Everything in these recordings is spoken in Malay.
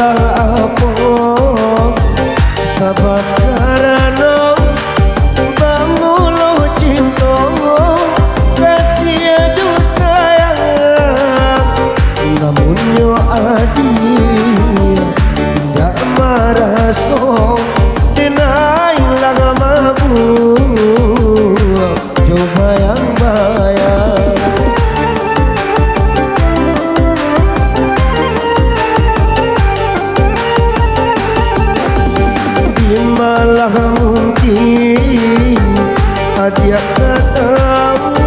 salah apa sebab karena bangulah cinta kasih adu sayang namun yo adik tidak marah so denai lang mabuk coba yang bayar malah mungkin dia tahu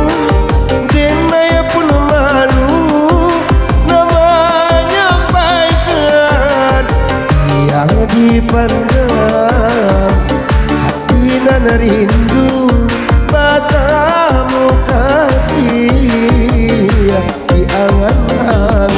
dia pun malu namanya baikkan yang dipandang hati dan rindu batamu kasih di angan-angan.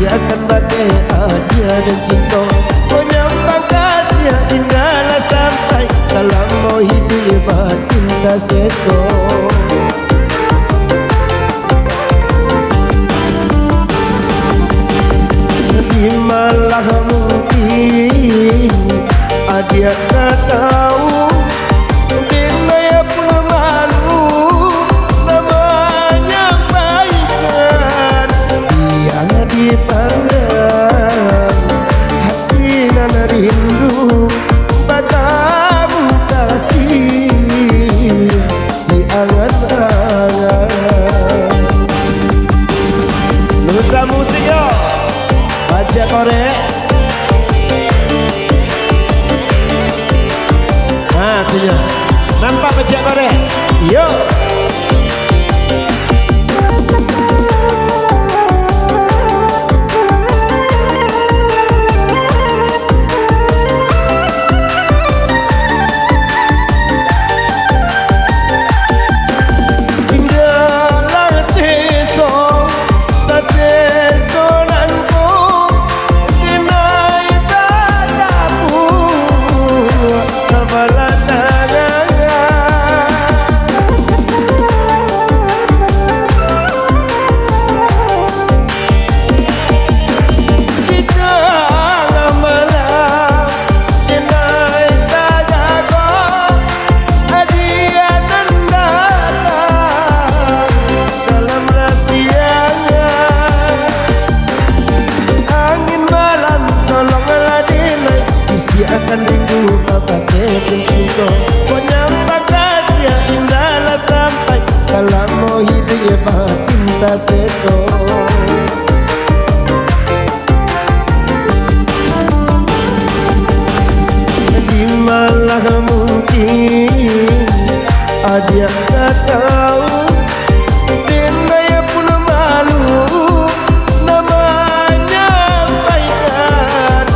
Akan bagai adia dan cinta menyambang kasih indahlah sampai dalam mau hidup batin tak seto di malah mungkin adia tak tahu dipandang hati dan rindu batamu kasih di angan-angan. Nusa musiknya baca korek. Nah tuh nampak baca korek. Yo. Akan rindu pakai cinta menyambang kasih indahlah sampai dalam mau hidup batin tak seto di malah mungkin adia tak tahu dia pun malu namanya baikkan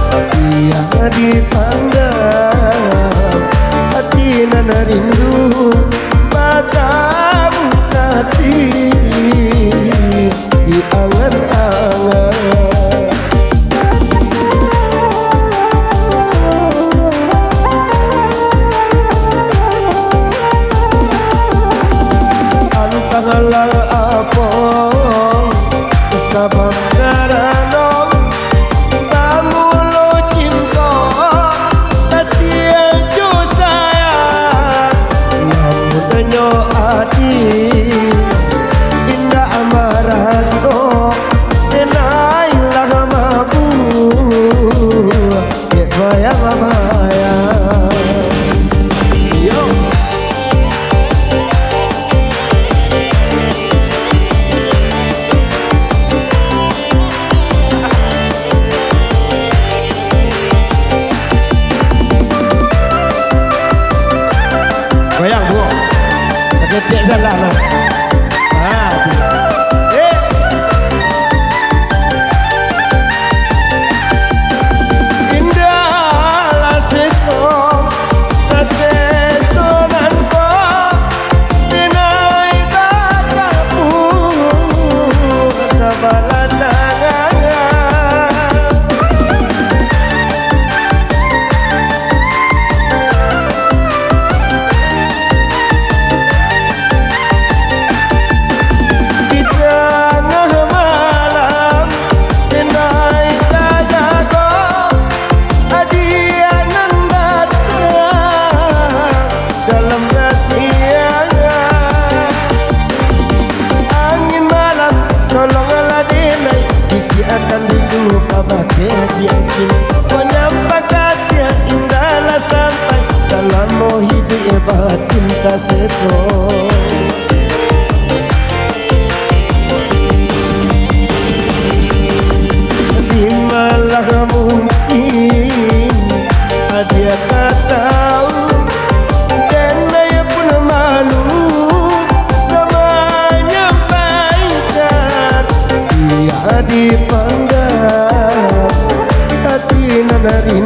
yang dipandang hati nan rindu batamu kasih di angan-angan. Gepek salah lah. Indahlah sesok sesonanku dinai bakamu sabalah tangan. Di tengah malam dinai tanganku hadiah nan datang dalam rahsia. Angin malam tolonglah dinai bisikan rindu kabagai yakin. Menyapa kasih yang indahlah sampai dalam hidup batin tak sesok. Malah mungkin dia tak tahu dan saya pun malu menyampaikan dia dipandang hati nanari